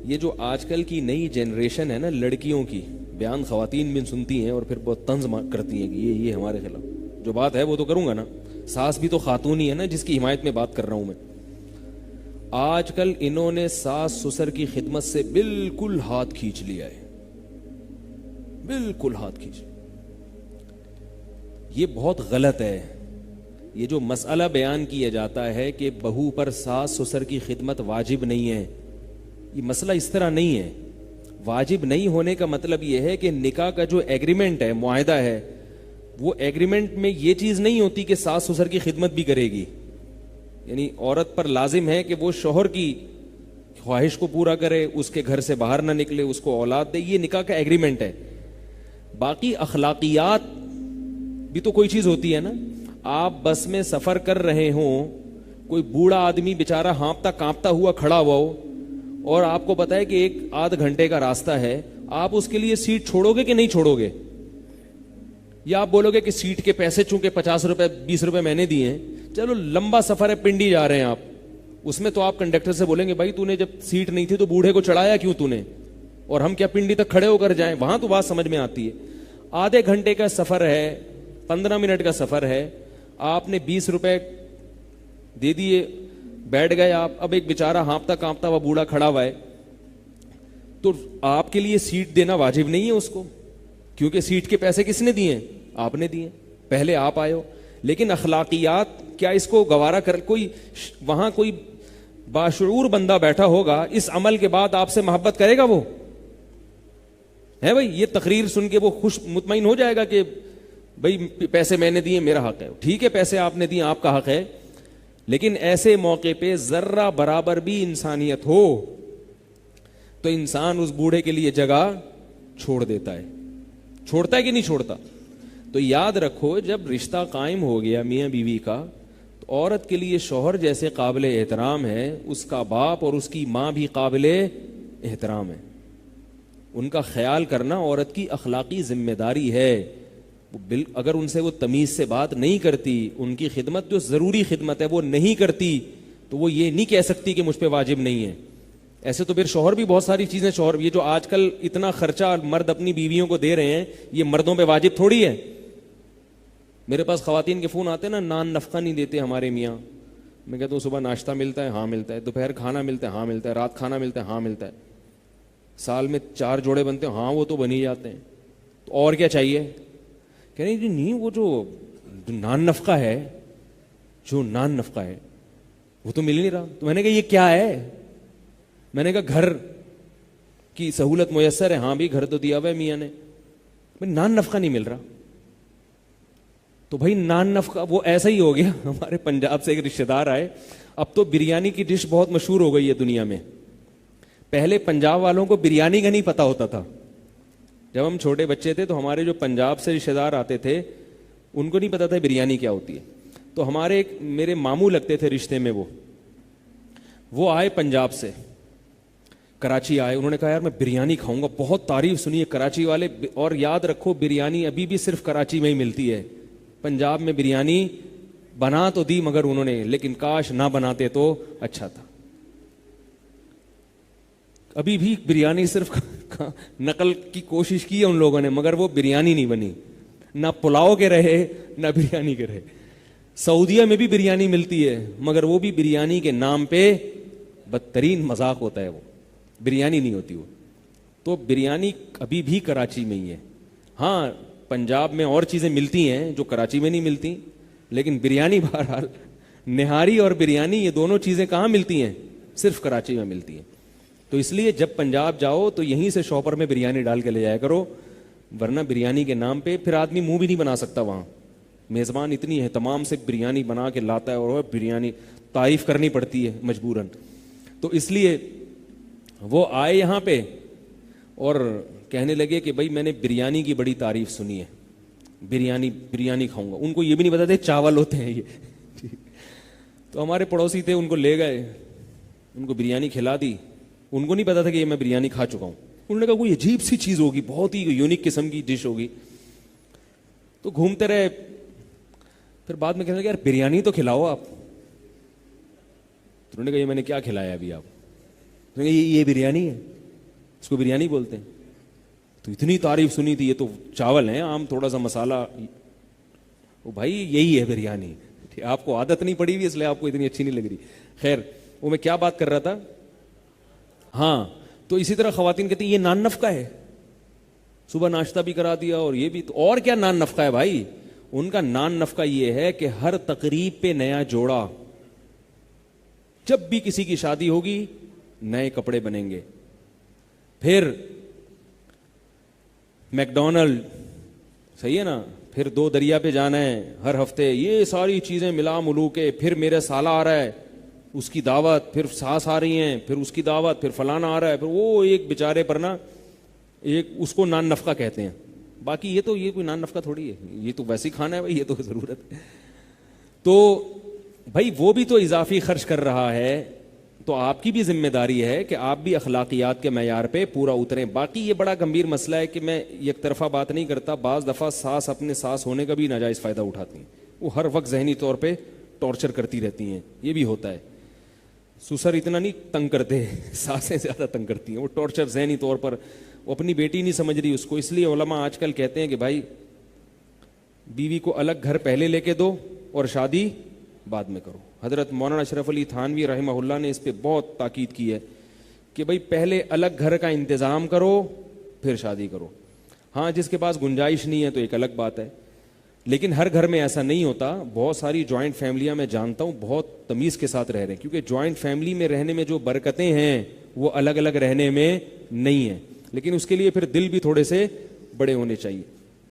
یہ جو آج کل کی نئی جنریشن ہے نا لڑکیوں کی، بیان خواتین بھی سنتی ہیں اور پھر بہت طنز کرتی ہیں کہ یہ ہمارے خلاف، جو بات ہے وہ تو کروں گا نا، ساس بھی تو خاتون ہی ہے نا جس کی حمایت میں بات کر رہا ہوں میں. آج کل انہوں نے ساس سسر کی خدمت سے بالکل ہاتھ کھینچ لیا ہے، بالکل ہاتھ کھینچ. یہ بہت غلط ہے. یہ جو مسئلہ بیان کیا جاتا ہے کہ بہو پر ساس سسر کی خدمت واجب نہیں ہے، یہ مسئلہ اس طرح نہیں ہے. واجب نہیں ہونے کا مطلب یہ ہے کہ نکاح کا جو ایگریمنٹ ہے، معاہدہ ہے، وہ ایگریمنٹ میں یہ چیز نہیں ہوتی کہ ساس سسر کی خدمت بھی کرے گی. یعنی عورت پر لازم ہے کہ وہ شوہر کی خواہش کو پورا کرے، اس کے گھر سے باہر نہ نکلے، اس کو اولاد دے. یہ نکاح کا ایگریمنٹ ہے. باقی اخلاقیات بھی تو کوئی چیز ہوتی ہے نا. آپ بس میں سفر کر رہے ہوں، کوئی بوڑھا آدمی بیچارہ ہانپتا کانپتا ہوا کھڑا ہوا ہو اور آپ کو پتا ہے کہ 1-8 گھنٹے کا راستہ ہے، آپ اس کے لیے سیٹ چھوڑو گے کہ نہیں چھوڑو گے؟ یا آپ بولو گے کہ سیٹ کے پیسے چونکہ 50 روپے 20 روپے میں نے دیے ہیں، چلو لمبا سفر ہے، پنڈی جا رہے ہیں آپ، اس میں تو آپ کنڈکٹر سے بولیں گے بھائی تو نے جب سیٹ نہیں تھی تو بوڑھے کو چڑھایا کیوں تو نے، اور ہم کیا پنڈی تک کھڑے ہو کر جائیں؟ وہاں تو بات سمجھ میں آتی ہے. آدھے گھنٹے کا سفر ہے، 15 منٹ کا سفر ہے، آپ نے 20 روپے دے دیے، بیٹھ گئے آپ. اب ایک بیچارہ ہانپتا کانپتا ہوا بوڑھا کھڑا ہوا ہے، تو آپ کے لیے سیٹ دینا واجب نہیں ہے اس کو، کیونکہ سیٹ کے پیسے کس نے دیے؟ آپ نے دیے، پہلے آپ آئے ہو. لیکن اخلاقیات کیا اس کو گوارا کر؟ کوئی وہاں کوئی باشعور بندہ بیٹھا ہوگا، اس عمل کے بعد آپ سے محبت کرے گا وہ؟ ہے بھائی، یہ تقریر سن کے وہ خوش مطمئن ہو جائے گا کہ بھائی پیسے میں نے دیے، میرا حق ہے. ٹھیک ہے، پیسے آپ نے دیے، آپ کا حق ہے، لیکن ایسے موقع پہ ذرہ برابر بھی انسانیت ہو تو انسان اس بوڑھے کے لیے جگہ چھوڑ دیتا ہے. چھوڑتا ہے کہ نہیں چھوڑتا؟ تو یاد رکھو، جب رشتہ قائم ہو گیا میاں بیوی کا، تو عورت کے لیے شوہر جیسے قابل احترام ہے، اس کا باپ اور اس کی ماں بھی قابل احترام ہے. ان کا خیال کرنا عورت کی اخلاقی ذمہ داری ہے. اگر ان سے وہ تمیز سے بات نہیں کرتی، ان کی خدمت جو ضروری خدمت ہے وہ نہیں کرتی، تو وہ یہ نہیں کہہ سکتی کہ مجھ پہ واجب نہیں ہے. ایسے تو پھر شوہر بھی بہت ساری چیزیں، شوہر یہ جو آج کل اتنا خرچہ مرد اپنی بیویوں کو دے رہے ہیں، یہ مردوں پہ واجب تھوڑی ہے. میرے پاس خواتین کے فون آتے ہیں نا، نان نفقہ نہیں دیتے ہمارے میاں. میں کہتا ہوں صبح ناشتہ ملتا ہے؟ ہاں ملتا ہے. دوپہر کھانا ملتا ہے؟ ہاں ملتا ہے. رات کھانا ملتا ہے؟ ہاں ملتا ہے. سال میں 4 جوڑے بنتے ہیں؟ ہاں وہ تو بن ہی جاتے ہیں. تو اور کیا چاہیے؟ کہہ رہے نہیں، وہ جو نان نفقہ ہے، جو نان نفقہ ہے وہ تو مل نہیں رہا. تو میں نے کہا یہ کیا ہے؟ میں نے کہا گھر کی سہولت میسر ہے. ہاں بھی گھر تو دیا ہوا ہے میاں نے، نان نفقہ نہیں مل رہا. تو بھائی نان نفقہ وہ ایسا ہی ہو گیا. ہمارے پنجاب سے ایک رشتہ دار آئے، اب تو بریانی کی ڈش بہت مشہور ہو گئی ہے دنیا میں. پہلے پنجاب والوں کو بریانی کا نہیں پتا ہوتا تھا. جب ہم چھوٹے بچے تھے تو ہمارے جو پنجاب سے رشتہ دار آتے تھے ان کو نہیں پتا تھا بریانی کیا ہوتی ہے. تو ہمارے ایک میرے ماموں لگتے تھے رشتے میں، وہ آئے پنجاب سے، کراچی آئے. انہوں نے کہا یار میں بریانی کھاؤں گا. بہت تعریف سنی ہے کراچی والے. اور یاد رکھو بریانی ابھی بھی صرف کراچی میں ہی ملتی ہے. پنجاب میں بریانی بنا تو دی مگر انہوں نے، لیکن کاش نہ بناتے تو اچھا تھا. ابھی بھی بریانی صرف نقل کی کوشش کی ہے ان لوگوں نے، مگر وہ بریانی نہیں بنی. نہ پلاؤ کے رہے نہ بریانی کے رہے. سعودیہ میں بھی بریانی ملتی ہے مگر وہ بھی بریانی کے نام پہ بدترین مذاق ہوتا ہے، وہ بریانی نہیں ہوتی وہ. تو بریانی ابھی بھی کراچی میں ہی ہے. ہاں پنجاب میں اور چیزیں ملتی ہیں جو کراچی میں نہیں ملتی، لیکن بریانی بہرحال، نہاری اور بریانی یہ دونوں چیزیں کہاں ملتی ہیں؟ صرف کراچی میں ملتی ہیں. تو اس لیے جب پنجاب جاؤ تو یہیں سے شاپر میں بریانی ڈال کے لے جایا کرو، ورنہ بریانی کے نام پہ پھر آدمی منہ بھی نہیں بنا سکتا. وہاں میزبان اتنی اہتمام سے بریانی بنا کے لاتا ہے اور بریانی تعریف کرنی پڑتی ہے مجبوراً. تو اس لیے وہ آئے یہاں پہ اور کہنے لگے کہ بھائی میں نے بریانی کی بڑی تعریف سنی ہے، بریانی کھاؤں گا. ان کو یہ بھی نہیں پتا تھا چاول ہوتے ہیں یہ. تو ہمارے پڑوسی تھے، ان کو لے گئے، ان کو بریانی کھلا دی. ان کو نہیں پتا تھا کہ یہ میں بریانی کھا چکا ہوں. انہوں نے کہا کوئی عجیب سی چیز ہوگی، بہت ہی یونیک قسم کی ڈش ہوگی. تو گھومتے رہے. پھر بعد میں کہنے لگے یار بریانی تو کھلاؤ آپ. تو انہوں نے کہا یہ میں نے کیا کھلایا ابھی آپ؟ یہ بریانی ہے. اس کو بریانی بولتے ہیں. تو اتنی تعریف سنی تھی, یہ تو چاول ہیں عام, تھوڑا سا مسالہ. وہ بھائی یہی ہے بریانی, آپ کو عادت نہیں پڑی ہوئی اس لیے آپ کو اتنی اچھی نہیں لگ رہی. خیر, وہ میں کیا بات کر رہا تھا. ہاں, تو اسی طرح خواتین کہتی ہیں یہ نان نفقہ ہے, صبح ناشتہ بھی کرا دیا اور یہ بھی. تو اور کیا نان نفقہ ہے بھائی, ان کا نان نفقہ یہ ہے کہ ہر تقریب پہ نیا جوڑا, جب بھی کسی کی شادی ہوگی نئے کپڑے بنیں گے. پھر میکڈونلڈ, صحیح ہے نا, پھر 2 دریا پہ جانا ہے ہر ہفتے, یہ ساری چیزیں ملا ملو کے. پھر میرا سالہ آ رہا ہے, اس کی دعوت, پھر ساس آ رہی ہیں, پھر اس کی دعوت, پھر فلانا آ رہا ہے, پھر وہ ایک بیچارے پر نا ایک اس کو نان نفقہ کہتے ہیں. باقی یہ کوئی نان نفقہ تھوڑی ہے, یہ تو ویسے ہی کھانا ہے بھائی, یہ تو ضرورت ہے. تو بھائی وہ بھی تو اضافی خرچ کر رہا ہے, تو آپ کی بھی ذمہ داری ہے کہ آپ بھی اخلاقیات کے معیار پہ پورا اتریں. باقی یہ بڑا گمبھیر مسئلہ ہے کہ میں یک طرفہ بات نہیں کرتا, بعض دفعہ ساس اپنے ساس ہونے کا بھی ناجائز فائدہ اٹھاتی ہیں, وہ ہر وقت ذہنی طور پہ ٹارچر کرتی رہتی ہیں, یہ بھی ہوتا ہے. سسر اتنا نہیں تنگ کرتے, ساسیں زیادہ تنگ کرتی ہیں, وہ ٹارچر ذہنی طور پر, وہ اپنی بیٹی نہیں سمجھ رہی اس کو. اس لیے علماء آج کل کہتے ہیں کہ بھائی بیوی کو الگ گھر پہلے لے کے دو اور شادی بعد میں کرو. حضرت مولانا اشرف علی تھانوی رحمہ اللہ نے اس پہ بہت تاکید کی ہے کہ بھائی پہلے الگ گھر کا انتظام کرو پھر شادی کرو. ہاں, جس کے پاس گنجائش نہیں ہے تو ایک الگ بات ہے, لیکن ہر گھر میں ایسا نہیں ہوتا. بہت ساری جوائنٹ فیملیاں میں جانتا ہوں بہت تمیز کے ساتھ رہ رہے ہیں, کیونکہ جوائنٹ فیملی میں رہنے میں جو برکتیں ہیں وہ الگ الگ رہنے میں نہیں ہیں. لیکن اس کے لیے پھر دل بھی تھوڑے سے بڑے ہونے چاہیے.